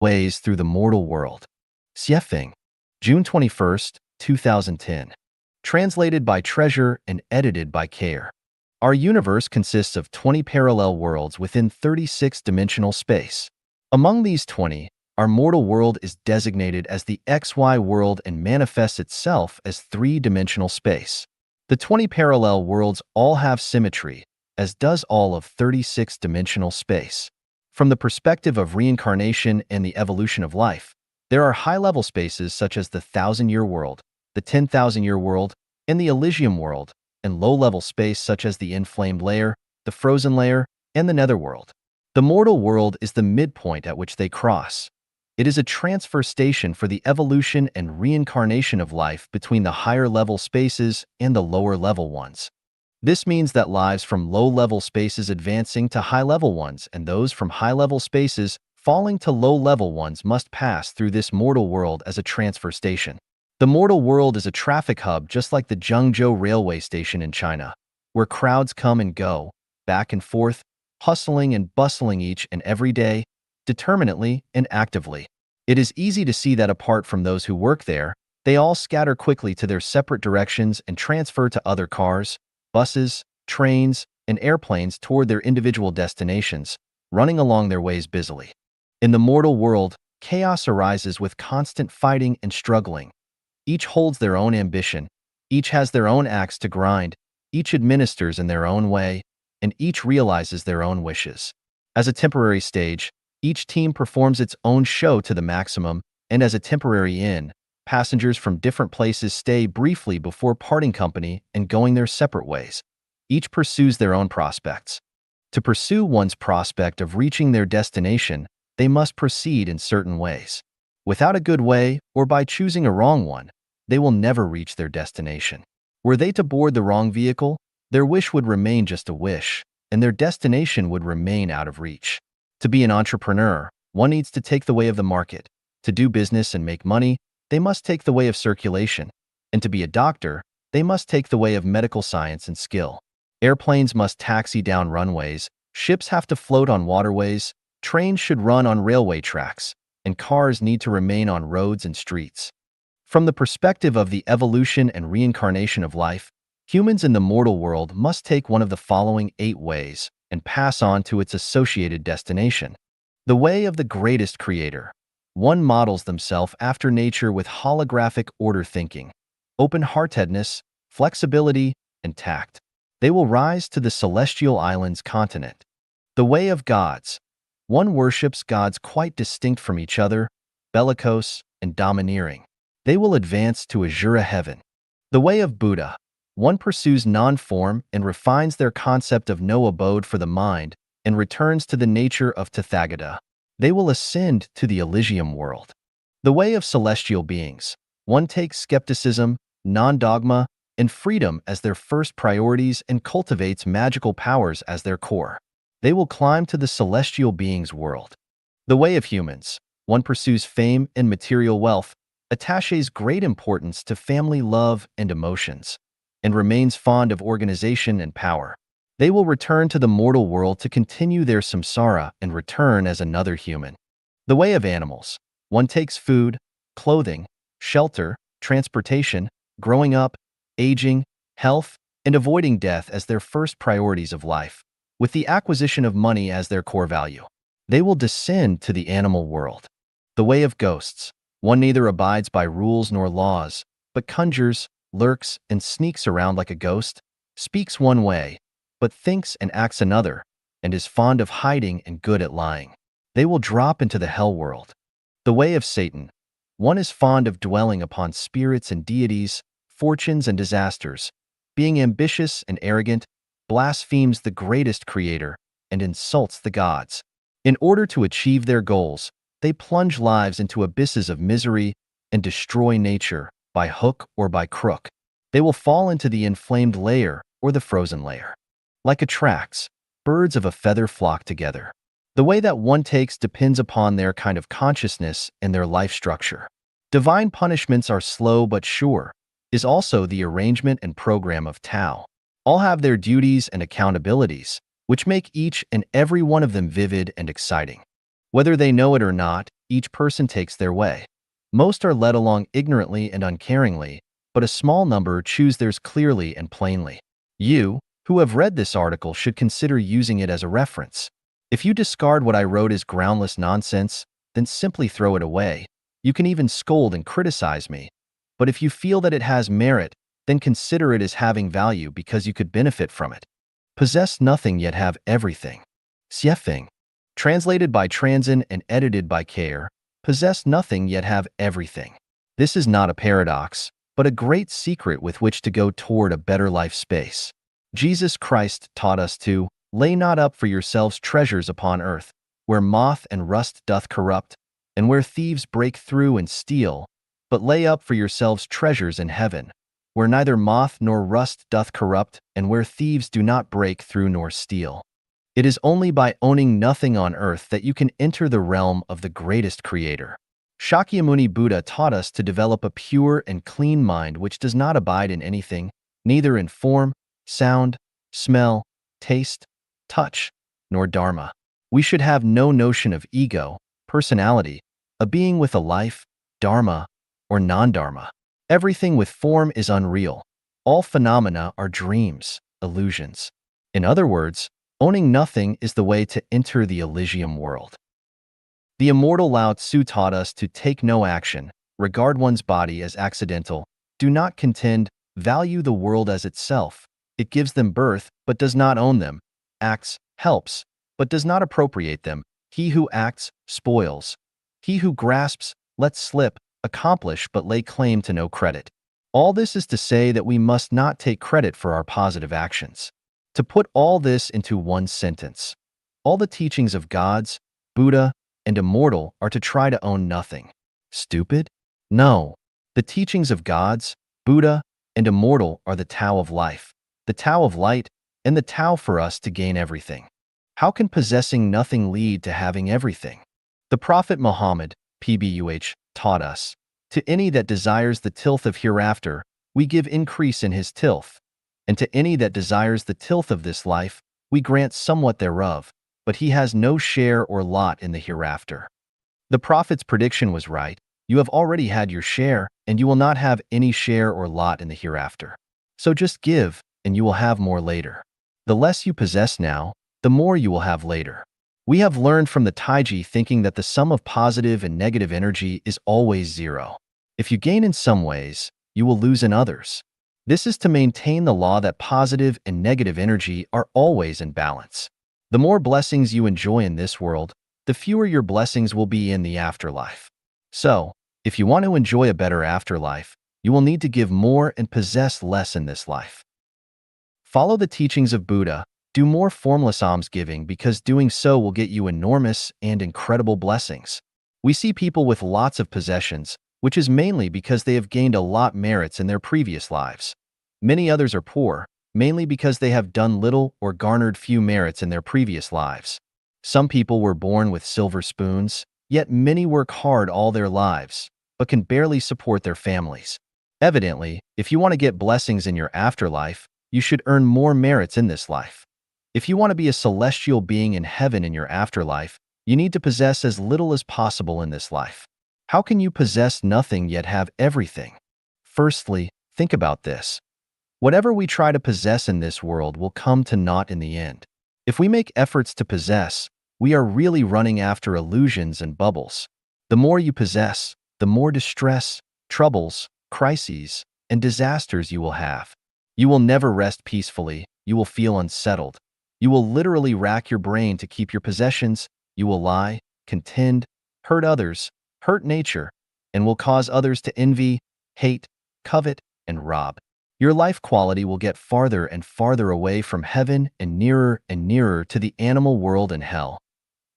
Ways Through the Mortal World. Xiefeng, June 21st, 2010. Translated by Treasure and edited by Care. Our universe consists of 20 parallel worlds within 36-dimensional space. Among these 20, our mortal world is designated as the XY world and manifests itself as three-dimensional space. The 20 parallel worlds all have symmetry, as does all of 36-dimensional space. From the perspective of reincarnation and the evolution of life, there are high-level spaces such as the 1,000-year world, the 10,000-year world, and the Elysium world, and low-level space such as the inflamed layer, the frozen layer, and the netherworld. The mortal world is the midpoint at which they cross. It is a transfer station for the evolution and reincarnation of life between the higher-level spaces and the lower-level ones. This means that lives from low-level spaces advancing to high-level ones and those from high-level spaces falling to low-level ones must pass through this mortal world as a transfer station. The mortal world is a traffic hub just like the Zhengzhou railway station in China, where crowds come and go, back and forth, hustling and bustling each and every day, determinately and actively. It is easy to see that apart from those who work there, they all scatter quickly to their separate directions and transfer to other cars, buses, trains, and airplanes toward their individual destinations, running along their ways busily. In the mortal world, chaos arises with constant fighting and struggling. Each holds their own ambition, each has their own axe to grind, each administers in their own way, and each realizes their own wishes. As a temporary stage, each team performs its own show to the maximum, and as a temporary inn, passengers from different places stay briefly before parting company and going their separate ways. Each pursues their own prospects. To pursue one's prospect of reaching their destination, they must proceed in certain ways. Without a good way, or by choosing a wrong one, they will never reach their destination. Were they to board the wrong vehicle, their wish would remain just a wish, and their destination would remain out of reach. To be an entrepreneur, one needs to take the way of the market. To do business and make money, they must take the way of circulation. And to be a doctor, they must take the way of medical science and skill. Airplanes must taxi down runways, ships have to float on waterways, trains should run on railway tracks, and cars need to remain on roads and streets. From the perspective of the evolution and reincarnation of life, humans in the mortal world must take one of the following 8 ways and pass on to its associated destination. The way of the greatest creator. One models themselves after nature with holographic order thinking, open-heartedness, flexibility, and tact. They will rise to the celestial islands continent. The way of gods. One worships gods quite distinct from each other, bellicose and domineering. They will advance to Azura heaven. The way of Buddha. One pursues non-form and refines their concept of no abode for the mind and returns to the nature of Tathagata. They will ascend to the Elysium world. The way of celestial beings. One takes skepticism, non-dogma, and freedom as their first priorities and cultivates magical powers as their core. They will climb to the celestial beings' world. The way of humans. One pursues fame and material wealth, attaches great importance to family love and emotions, and remains fond of organization and power. They will return to the mortal world to continue their samsara and return as another human. The way of animals. One takes food, clothing, shelter, transportation, growing up, aging, health, and avoiding death as their first priorities of life, with the acquisition of money as their core value. They will descend to the animal world. The way of ghosts. One neither abides by rules nor laws, but conjures, lurks, and sneaks around like a ghost, speaks one way, but thinks and acts another, and is fond of hiding and good at lying. They will drop into the hell world. The way of Satan. One is fond of dwelling upon spirits and deities, fortunes and disasters, being ambitious and arrogant, blasphemes the greatest creator, and insults the gods. In order to achieve their goals, they plunge lives into abysses of misery and destroy nature by hook or by crook. They will fall into the inflamed layer or the frozen layer. Like attracts, birds of a feather flock together. The way that one takes depends upon their kind of consciousness and their life structure. Divine punishments are slow but sure, is also the arrangement and program of Tao. All have their duties and accountabilities, which make each and every one of them vivid and exciting. Whether they know it or not, each person takes their way. Most are led along ignorantly and uncaringly, but a small number choose theirs clearly and plainly. You, who have read this article, should consider using it as a reference. If you discard what I wrote as groundless nonsense, then simply throw it away. You can even scold and criticize me. But if you feel that it has merit, then consider it as having value because you could benefit from it. Possess nothing yet have everything. Xiefeng. Translated by Chanyuan and edited by Care. Possess nothing yet have everything. This is not a paradox, but a great secret with which to go toward a better life space. Jesus Christ taught us to lay not up for yourselves treasures upon earth, where moth and rust doth corrupt, and where thieves break through and steal, but lay up for yourselves treasures in heaven, where neither moth nor rust doth corrupt, and where thieves do not break through nor steal. It is only by owning nothing on earth that you can enter the realm of the greatest creator. Shakyamuni Buddha taught us to develop a pure and clean mind which does not abide in anything, neither in form, sound, smell, taste, touch, nor dharma. We should have no notion of ego, personality, a being with a life, dharma, or non-dharma. Everything with form is unreal. All phenomena are dreams, illusions. In other words, owning nothing is the way to enter the Elysium world. The immortal Lao Tzu taught us to take no action, regard one's body as accidental, do not contend, value the world as itself. It gives them birth, but does not own them, acts, helps, but does not appropriate them. He who acts, spoils. He who grasps, lets slip, accomplish but lay claim to no credit. All this is to say that we must not take credit for our positive actions. To put all this into one sentence, all the teachings of gods, Buddha, and immortal are to try to own nothing. Stupid? No. The teachings of gods, Buddha, and immortal are the Tao of life, the Tao of light, and the Tao for us to gain everything. How can possessing nothing lead to having everything? The Prophet Muhammad, PBUH, taught us, to any that desires the tilth of hereafter, we give increase in his tilth, and to any that desires the tilth of this life, we grant somewhat thereof, but he has no share or lot in the hereafter. The Prophet's prediction was right. You have already had your share, and you will not have any share or lot in the hereafter. So just give, and you will have more later. The less you possess now, the more you will have later. We have learned from the Taiji thinking that the sum of positive and negative energy is always zero. If you gain in some ways, you will lose in others. This is to maintain the law that positive and negative energy are always in balance. The more blessings you enjoy in this world, the fewer your blessings will be in the afterlife. So, if you want to enjoy a better afterlife, you will need to give more and possess less in this life. Follow the teachings of Buddha. Do more formless almsgiving because doing so will get you enormous and incredible blessings. We see people with lots of possessions, which is mainly because they have gained a lot merits in their previous lives. Many others are poor, mainly because they have done little or garnered few merits in their previous lives. Some people were born with silver spoons, yet many work hard all their lives, but can barely support their families. Evidently, if you want to get blessings in your afterlife, you should earn more merits in this life. If you want to be a celestial being in heaven in your afterlife, you need to possess as little as possible in this life. How can you possess nothing yet have everything? Firstly, think about this. Whatever we try to possess in this world will come to naught in the end. If we make efforts to possess, we are really running after illusions and bubbles. The more you possess, the more distress, troubles, crises, and disasters you will have. You will never rest peacefully. You will feel unsettled. You will literally rack your brain to keep your possessions. You will lie, contend, hurt others, hurt nature, and will cause others to envy, hate, covet, and rob. Your life quality will get farther and farther away from heaven and nearer to the animal world and hell.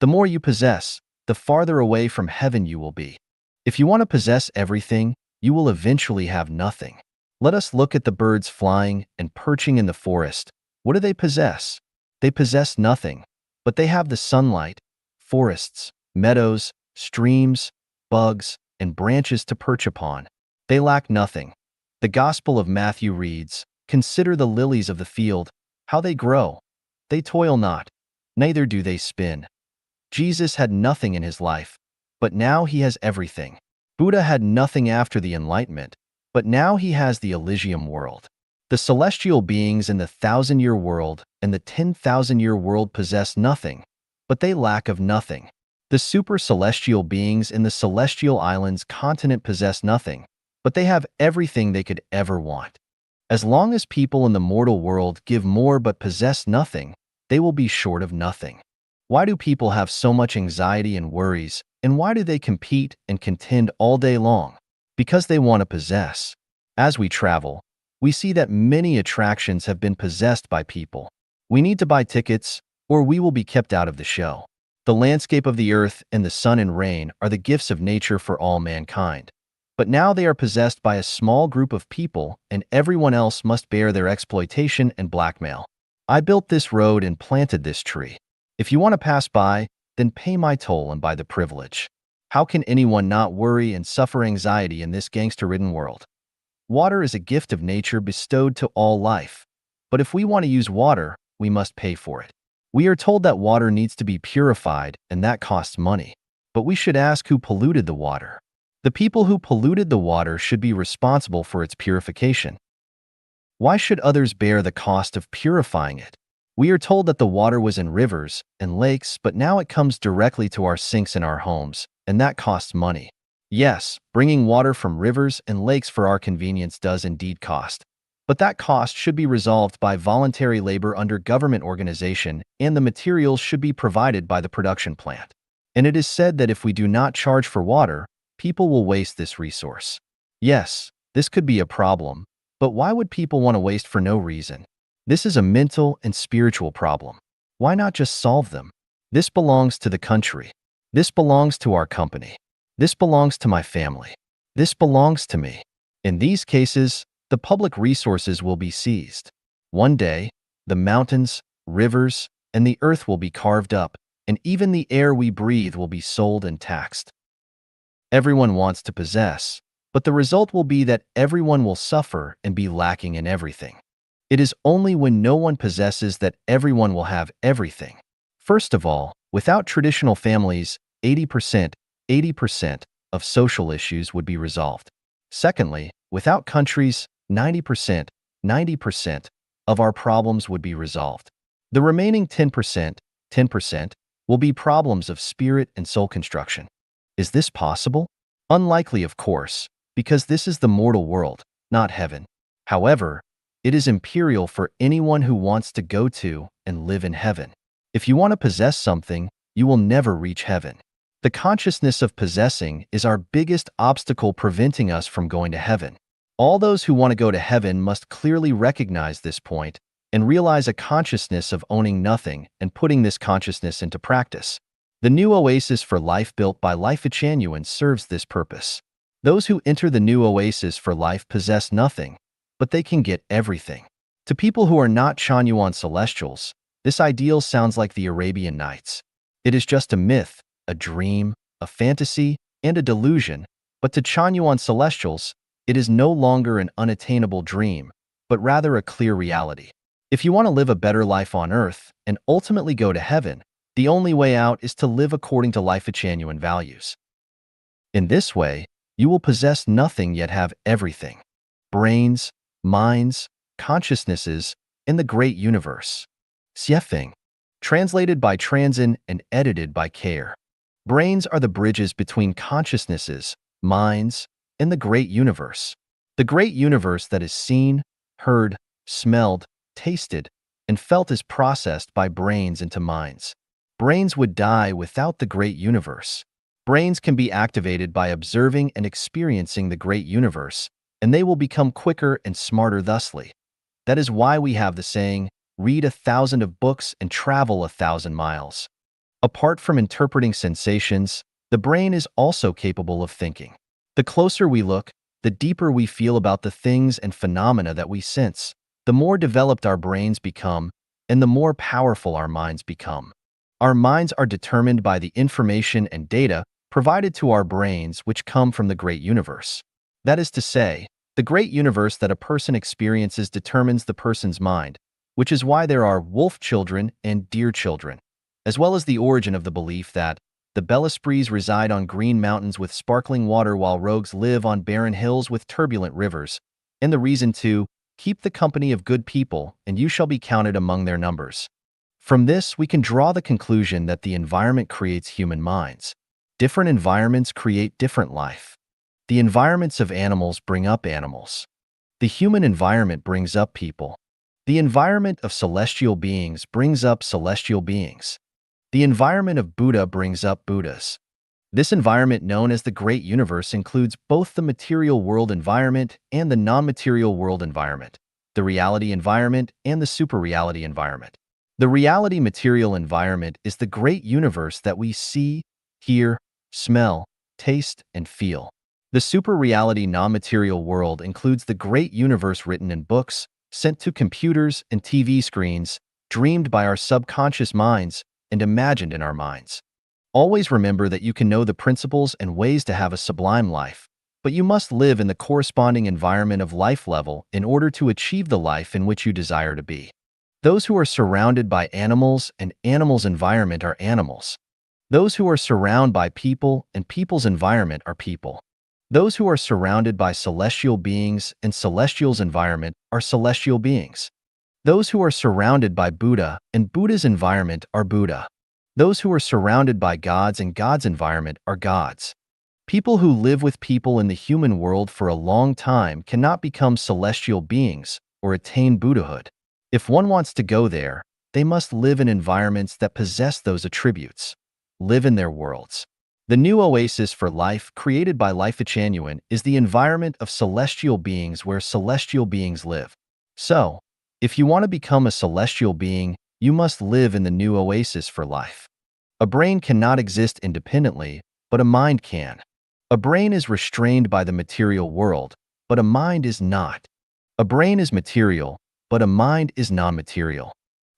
The more you possess, the farther away from heaven you will be. If you want to possess everything, you will eventually have nothing. Let us look at the birds flying and perching in the forest. What do they possess? They possess nothing, but they have the sunlight, forests, meadows, streams, bugs, and branches to perch upon. They lack nothing. The Gospel of Matthew reads, "Consider the lilies of the field, how they grow. They toil not, neither do they spin." Jesus had nothing in his life, but now he has everything. Buddha had nothing after the Enlightenment, but now he has the Elysium world. The celestial beings in the 1,000-year world and the 10,000-year world possess nothing, but they lack of nothing. The super-celestial beings in the celestial islands continent possess nothing, but they have everything they could ever want. As long as people in the mortal world give more but possess nothing, they will be short of nothing. Why do people have so much anxiety and worries, and why do they compete and contend all day long? Because they want to possess. As we travel, we see that many attractions have been possessed by people. We need to buy tickets, or we will be kept out of the show. The landscape of the earth and the sun and rain are the gifts of nature for all mankind. But now they are possessed by a small group of people, and everyone else must bear their exploitation and blackmail. I built this road and planted this tree. If you want to pass by, then pay my toll and buy the privilege. How can anyone not worry and suffer anxiety in this gangster-ridden world? Water is a gift of nature bestowed to all life. But if we want to use water, we must pay for it. We are told that water needs to be purified, and that costs money. But we should ask who polluted the water. The people who polluted the water should be responsible for its purification. Why should others bear the cost of purifying it? We are told that the water was in rivers and lakes, but now it comes directly to our sinks in our homes, and that costs money. Yes, bringing water from rivers and lakes for our convenience does indeed cost. But that cost should be resolved by voluntary labor under government organization, and the materials should be provided by the production plant. And it is said that if we do not charge for water, people will waste this resource. Yes, this could be a problem, but why would people want to waste for no reason? This is a mental and spiritual problem. Why not just solve them? This belongs to the country. This belongs to our company. This belongs to my family. This belongs to me. In these cases, the public resources will be seized. One day, the mountains, rivers, and the earth will be carved up, and even the air we breathe will be sold and taxed. Everyone wants to possess, but the result will be that everyone will suffer and be lacking in everything. It is only when no one possesses that everyone will have everything. First of all, without traditional families, 80% of social issues would be resolved. Secondly, without countries, 90% of our problems would be resolved. The remaining 10% will be problems of spirit and soul construction. Is this possible? Unlikely, of course, because this is the mortal world, not heaven. However, it is imperial for anyone who wants to go to and live in heaven. If you want to possess something, you will never reach heaven. The consciousness of possessing is our biggest obstacle preventing us from going to heaven. All those who want to go to heaven must clearly recognize this point and realize a consciousness of owning nothing and putting this consciousness into practice. The new oasis for life built by Life at Chanyuan serves this purpose. Those who enter the new oasis for life possess nothing, but they can get everything. To people who are not Chanyuan celestials, this ideal sounds like the Arabian Nights. It is just a myth, a dream, a fantasy, and a delusion, but to Chanyuan celestials, it is no longer an unattainable dream, but rather a clear reality. If you want to live a better life on earth and ultimately go to heaven, the only way out is to live according to Life at Chanyuan values. In this way, you will possess nothing yet have everything. Brains, minds, consciousnesses, in the great universe. Xiefeng. Translated by Chanyuan and edited by Care. Brains are the bridges between consciousnesses, minds, and the great universe. The great universe that is seen, heard, smelled, tasted, and felt is processed by brains into minds. Brains would die without the great universe. Brains can be activated by observing and experiencing the great universe, and they will become quicker and smarter thusly. That is why we have the saying, read 1,000 of books and travel 1,000 miles. Apart from interpreting sensations, the brain is also capable of thinking. The closer we look, the deeper we feel about the things and phenomena that we sense, the more developed our brains become, and the more powerful our minds become. Our minds are determined by the information and data provided to our brains which come from the great universe. That is to say, the great universe that a person experiences determines the person's mind, which is why there are wolf children and deer children, as well as the origin of the belief that The bel esprits reside on green mountains with sparkling water while rogues live on barren hills with turbulent rivers. And the reason to keep the company of good people, and you shall be counted among their numbers. From this, we can draw the conclusion that the environment creates human minds. Different environments create different life. The environments of animals bring up animals. The human environment brings up people. The environment of celestial beings brings up celestial beings. The environment of Buddha brings up Buddhas. This environment known as the Great Universe includes both the material world environment and the non-material world environment, the reality environment and the super-reality environment. The reality material environment is the great universe that we see, hear, smell, taste, and feel. The super-reality non-material world includes the great universe written in books, sent to computers and TV screens, dreamed by our subconscious minds, and imagined in our minds. Always remember that you can know the principles and ways to have a sublime life, but you must live in the corresponding environment of life level in order to achieve the life in which you desire to be. Those who are surrounded by animals and animals' environment are animals. Those who are surrounded by people and people's environment are people. Those who are surrounded by celestial beings and celestial's environment are celestial beings. Those who are surrounded by Buddha and Buddha's environment are Buddha. Those who are surrounded by gods and God's environment are gods. People who live with people in the human world for a long time cannot become celestial beings or attain Buddhahood. If one wants to go there, they must live in environments that possess those attributes. Live in their worlds. The new oasis for life created by Life at Chanyuan is the environment of celestial beings where celestial beings live. So, if you want to become a celestial being, you must live in the new oasis for life. A brain cannot exist independently, but a mind can. A brain is restrained by the material world, but a mind is not. A brain is material, but a mind is non-material.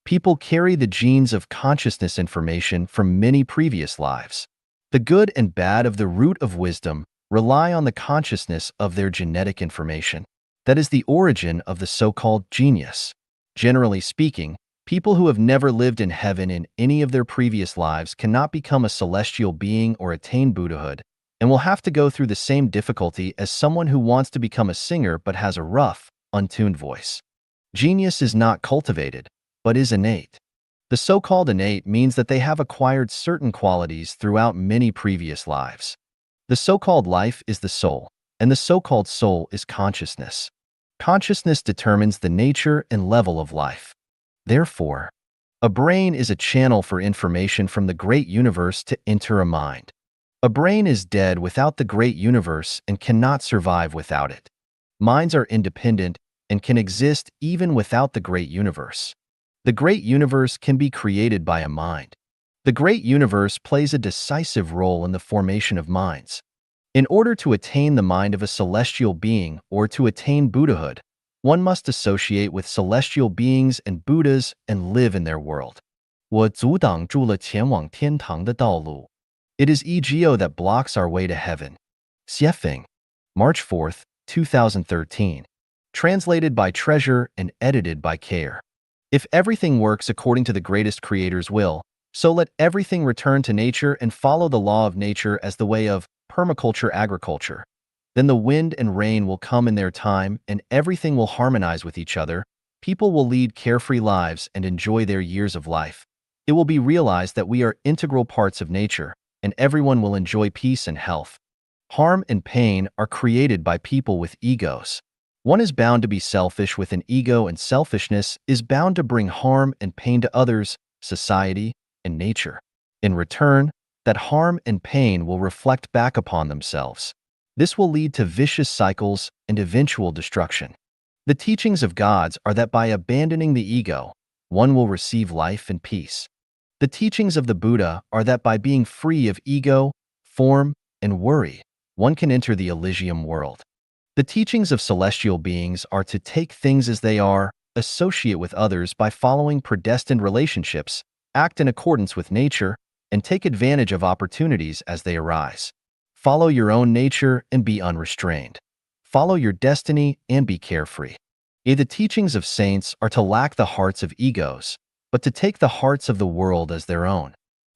People carry the genes of consciousness information from many previous lives. The good and bad of the root of wisdom rely on the consciousness of their genetic information. That is the origin of the so-called genius. Generally speaking, people who have never lived in heaven in any of their previous lives cannot become a celestial being or attain Buddhahood, and will have to go through the same difficulty as someone who wants to become a singer but has a rough, untuned voice. Genius is not cultivated, but is innate. The so-called innate means that they have acquired certain qualities throughout many previous lives. The so-called life is the soul, and the so-called soul is consciousness. Consciousness determines the nature and level of life. Therefore, a brain is a channel for information from the great universe to enter a mind. A brain is dead without the great universe and cannot survive without it. Minds are independent and can exist even without the great universe. The great universe can be created by a mind. The great universe plays a decisive role in the formation of minds. In order to attain the mind of a celestial being or to attain Buddhahood, one must associate with celestial beings and Buddhas and live in their world. 我阻挡住了前往天堂的道路. It is ego that blocks our way to heaven. Xiefeng, March 4th, 2013. Translated by Treasure and edited by Care. If everything works according to the greatest creator's will, so let everything return to nature and follow the law of nature as the way of permaculture agriculture. Then the wind and rain will come in their time and everything will harmonize with each other. People will lead carefree lives and enjoy their years of life. It will be realized that we are integral parts of nature, and everyone will enjoy peace and health. Harm and pain are created by people with egos. One is bound to be selfish with an ego, and selfishness is bound to bring harm and pain to others, society, and nature. In return, that harm and pain will reflect back upon themselves. This will lead to vicious cycles and eventual destruction. The teachings of gods are that by abandoning the ego, one will receive life and peace. The teachings of the Buddha are that by being free of ego, form, and worry, one can enter the Elysium world. The teachings of celestial beings are to take things as they are, associate with others by following predestined relationships, act in accordance with nature, and take advantage of opportunities as they arise. Follow your own nature and be unrestrained. Follow your destiny and be carefree. The teachings of saints are to lack the hearts of egos, but to take the hearts of the world as their own.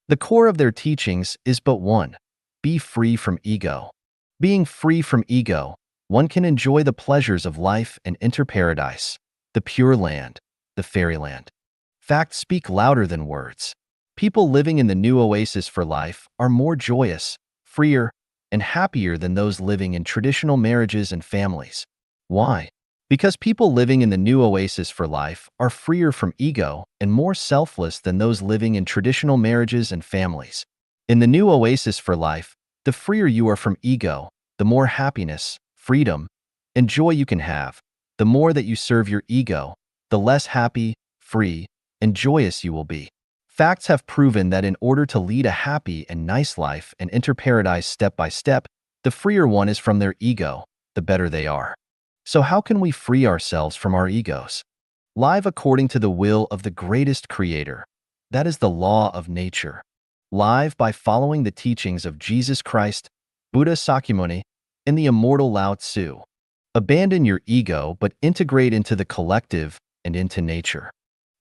The core of their teachings is but one: be free from ego. Being free from ego, one can enjoy the pleasures of life and enter paradise, the pure land, the fairyland. Facts speak louder than words. People living in the new oasis for life are more joyous, freer, and happier than those living in traditional marriages and families. Why? Because people living in the new oasis for life are freer from ego and more selfless than those living in traditional marriages and families. In the new oasis for life, the freer you are from ego, the more happiness, freedom, and joy you can have. The more that you serve your ego, the less happy, free, and joyous you will be. Facts have proven that in order to lead a happy and nice life and enter paradise step by step, the freer one is from their ego, the better they are. So how can we free ourselves from our egos? Live according to the will of the greatest creator. That is the law of nature. Live by following the teachings of Jesus Christ, Buddha Sakyamuni, and the immortal Lao Tzu. Abandon your ego but integrate into the collective and into nature.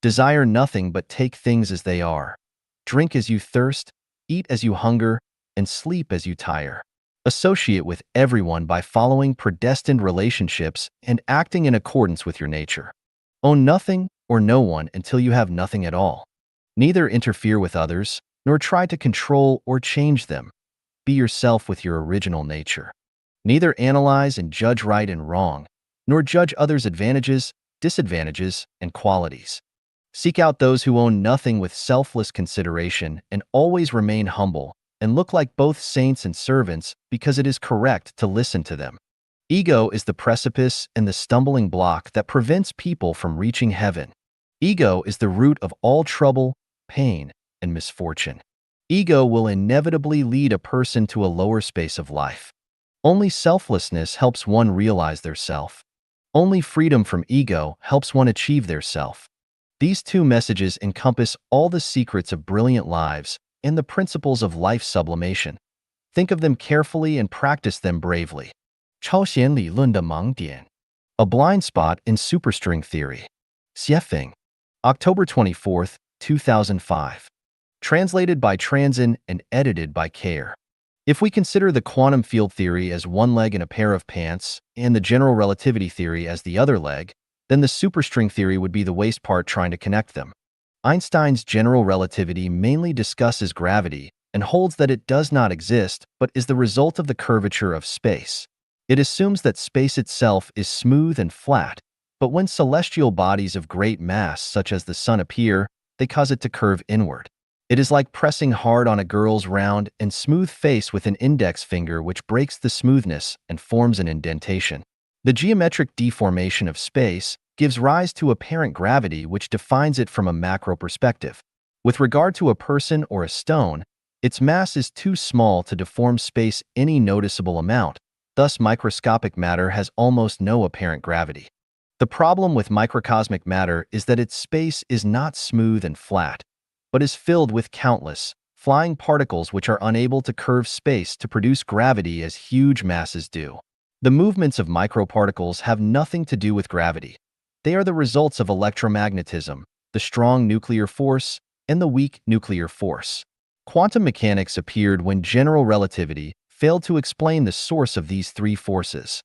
Desire nothing but take things as they are. Drink as you thirst, eat as you hunger, and sleep as you tire. Associate with everyone by following predestined relationships and acting in accordance with your nature. Own nothing or no one until you have nothing at all. Neither interfere with others, nor try to control or change them. Be yourself with your original nature. Neither analyze and judge right and wrong, nor judge others' advantages, disadvantages, and qualities. Seek out those who own nothing with selfless consideration and always remain humble and look like both saints and servants because it is correct to listen to them. Ego is the precipice and the stumbling block that prevents people from reaching heaven. Ego is the root of all trouble, pain, and misfortune. Ego will inevitably lead a person to a lower space of life. Only selflessness helps one realize their self. Only freedom from ego helps one achieve their self. These two messages encompass all the secrets of brilliant lives and the principles of life sublimation. Think of them carefully and practice them bravely. 超弦理论的盲点. A blind spot in superstring theory. Xiefeng. October 24, 2005. Translated by Chanyuan and edited by Care. If we consider the quantum field theory as one leg in a pair of pants and the general relativity theory as the other leg, then the superstring theory would be the waist part trying to connect them. Einstein's general relativity mainly discusses gravity and holds that it does not exist but is the result of the curvature of space. It assumes that space itself is smooth and flat, but when celestial bodies of great mass such as the sun appear, they cause it to curve inward. It is like pressing hard on a girl's round and smooth face with an index finger which breaks the smoothness and forms an indentation. The geometric deformation of space gives rise to apparent gravity which defines it from a macro perspective. With regard to a person or a stone, its mass is too small to deform space any noticeable amount, thus microscopic matter has almost no apparent gravity. The problem with microcosmic matter is that its space is not smooth and flat, but is filled with countless, flying particles which are unable to curve space to produce gravity as huge masses do. The movements of microparticles have nothing to do with gravity. They are the results of electromagnetism, the strong nuclear force, and the weak nuclear force. Quantum mechanics appeared when general relativity failed to explain the source of these three forces.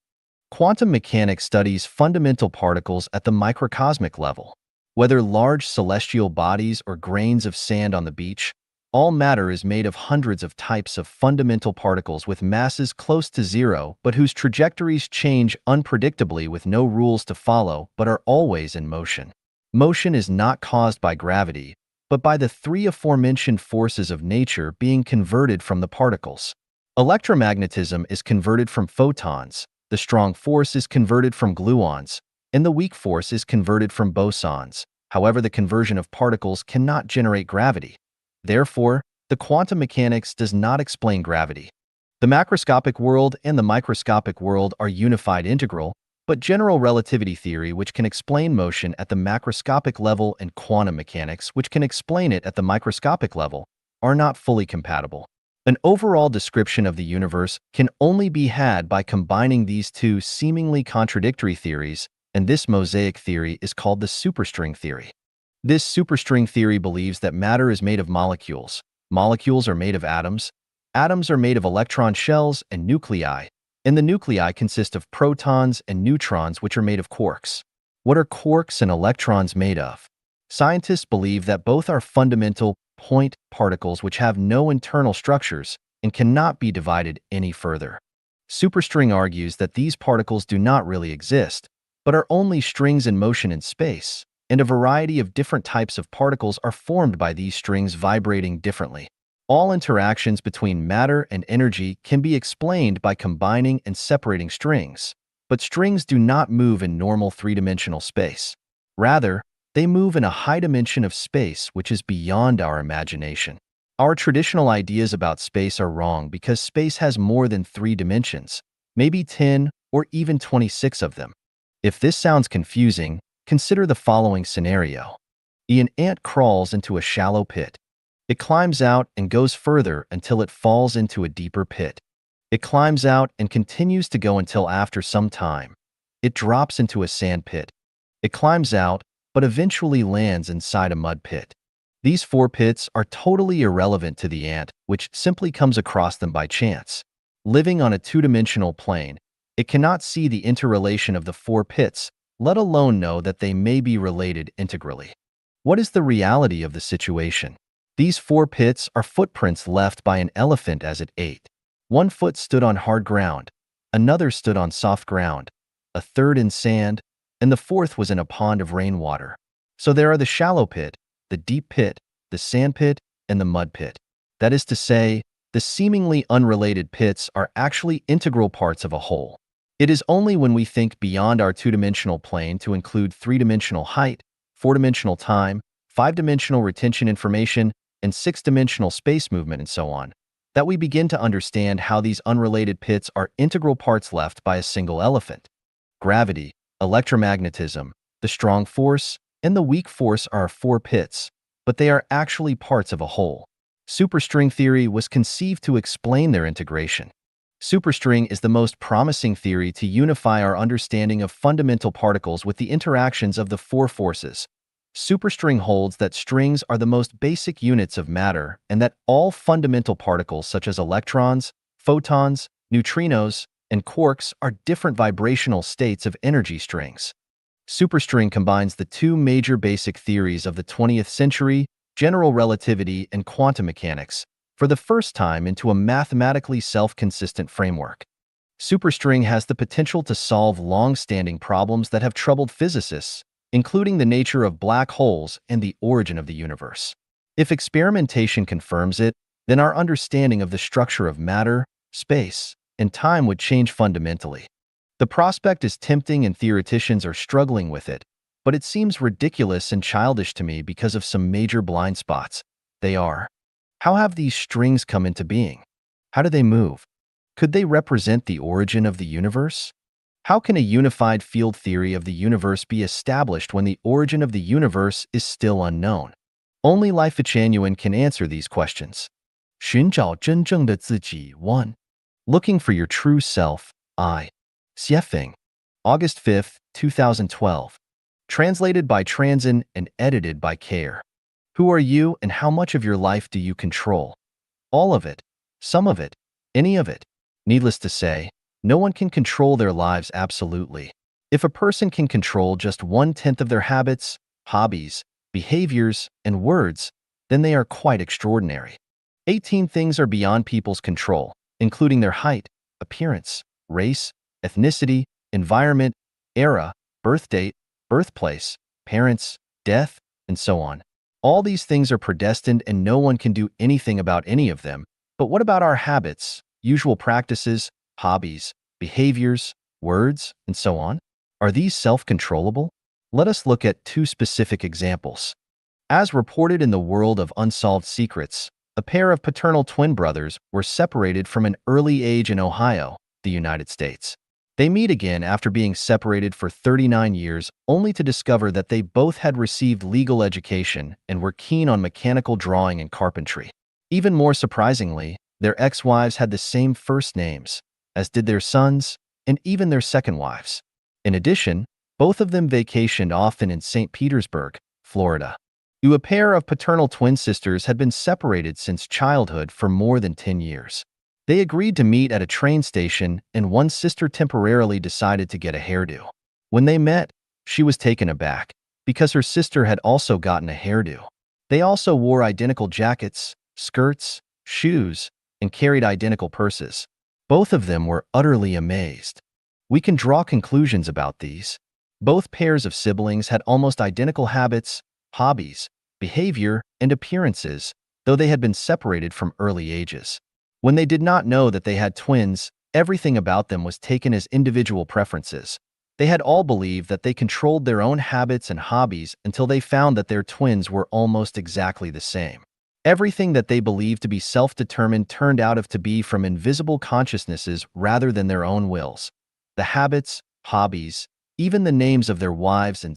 Quantum mechanics studies fundamental particles at the microcosmic level. Whether large celestial bodies or grains of sand on the beach, all matter is made of hundreds of types of fundamental particles with masses close to zero but whose trajectories change unpredictably with no rules to follow but are always in motion. Motion is not caused by gravity, but by the three aforementioned forces of nature being converted from the particles. Electromagnetism is converted from photons, the strong force is converted from gluons, and the weak force is converted from bosons. However, the conversion of particles cannot generate gravity. Therefore, the quantum mechanics does not explain gravity. The macroscopic world and the microscopic world are unified integral, but general relativity theory, which can explain motion at the macroscopic level, and quantum mechanics, which can explain it at the microscopic level, are not fully compatible. An overall description of the universe can only be had by combining these two seemingly contradictory theories, and this mosaic theory is called the superstring theory. This superstring theory believes that matter is made of molecules. Molecules are made of atoms. Atoms are made of electron shells and nuclei, and the nuclei consist of protons and neutrons, which are made of quarks. What are quarks and electrons made of? Scientists believe that both are fundamental point particles which have no internal structures and cannot be divided any further. Superstring argues that these particles do not really exist, but are only strings in motion in space, and a variety of different types of particles are formed by these strings vibrating differently. All interactions between matter and energy can be explained by combining and separating strings, but strings do not move in normal three-dimensional space. Rather, they move in a high dimension of space which is beyond our imagination. Our traditional ideas about space are wrong because space has more than 3 dimensions, maybe 10 or even 26 of them. If this sounds confusing, consider the following scenario. An ant crawls into a shallow pit. It climbs out and goes further until it falls into a deeper pit. It climbs out and continues to go until after some time, it drops into a sand pit. It climbs out, but eventually lands inside a mud pit. These 4 pits are totally irrelevant to the ant, which simply comes across them by chance. Living on a 2-dimensional plane, it cannot see the interrelation of the 4 pits, let alone know that they may be related integrally. What is the reality of the situation? These 4 pits are footprints left by an elephant as it ate. 1 foot stood on hard ground, another stood on soft ground, a third in sand, and the 4th was in a pond of rainwater. So there are the shallow pit, the deep pit, the sand pit, and the mud pit. That is to say, the seemingly unrelated pits are actually integral parts of a whole. It is only when we think beyond our 2-dimensional plane to include 3-dimensional height, 4-dimensional time, 5-dimensional retention information, and 6-dimensional space movement and so on, that we begin to understand how these unrelated pits are integral parts left by a single elephant. Gravity, electromagnetism, the strong force, and the weak force are 4 pits, but they are actually parts of a whole. Superstring theory was conceived to explain their integration. Superstring is the most promising theory to unify our understanding of fundamental particles with the interactions of the 4 forces. Superstring holds that strings are the most basic units of matter and that all fundamental particles such as electrons, photons, neutrinos, and quarks are different vibrational states of energy strings. Superstring combines the 2 major basic theories of the 20th century, general relativity and quantum mechanics, for the first time into a mathematically self-consistent framework. Superstring has the potential to solve long-standing problems that have troubled physicists, including the nature of black holes and the origin of the universe. If experimentation confirms it, then our understanding of the structure of matter, space, and time would change fundamentally. The prospect is tempting and theoreticians are struggling with it, but it seems ridiculous and childish to me because of some major blind spots. They are: how have these strings come into being? How do they move? Could they represent the origin of the universe? How can a unified field theory of the universe be established when the origin of the universe is still unknown? Only Chanyuan can answer these questions. 寻找真正的自己 1. Looking for your true self, I. Xiefeng. August 5, 2012. Translated by Chanyuan and edited by Care. Who are you and how much of your life do you control? All of it, some of it, any of it. Needless to say, no one can control their lives absolutely. If a person can control just 1/10 of their habits, hobbies, behaviors, and words, then they are quite extraordinary. 18 things are beyond people's control, including their height, appearance, race, ethnicity, environment, era, birth date, birthplace, parents, death, and so on. All these things are predestined and no one can do anything about any of them. But what about our habits, usual practices, hobbies, behaviors, words, and so on? Are these self-controllable? Let us look at 2 specific examples. As reported in the world of unsolved secrets, a pair of paternal twin brothers were separated from an early age in Ohio, the United States. They meet again after being separated for 39 years, only to discover that they both had received legal education and were keen on mechanical drawing and carpentry. Even more surprisingly, their ex-wives had the same first names, as did their sons, and even their second wives. In addition, both of them vacationed often in St. Petersburg, Florida. A pair of paternal twin sisters had been separated since childhood for more than 10 years. They agreed to meet at a train station, and one sister temporarily decided to get a hairdo. When they met, she was taken aback, because her sister had also gotten a hairdo. They also wore identical jackets, skirts, shoes, and carried identical purses. Both of them were utterly amazed. We can draw conclusions about these. Both pairs of siblings had almost identical habits, hobbies, behavior, and appearances, though they had been separated from early ages. When they did not know that they had twins, everything about them was taken as individual preferences. They had all believed that they controlled their own habits and hobbies until they found that their twins were almost exactly the same. Everything that they believed to be self-determined turned out to be from invisible consciousnesses rather than their own wills. The habits, hobbies, even the names of their wives and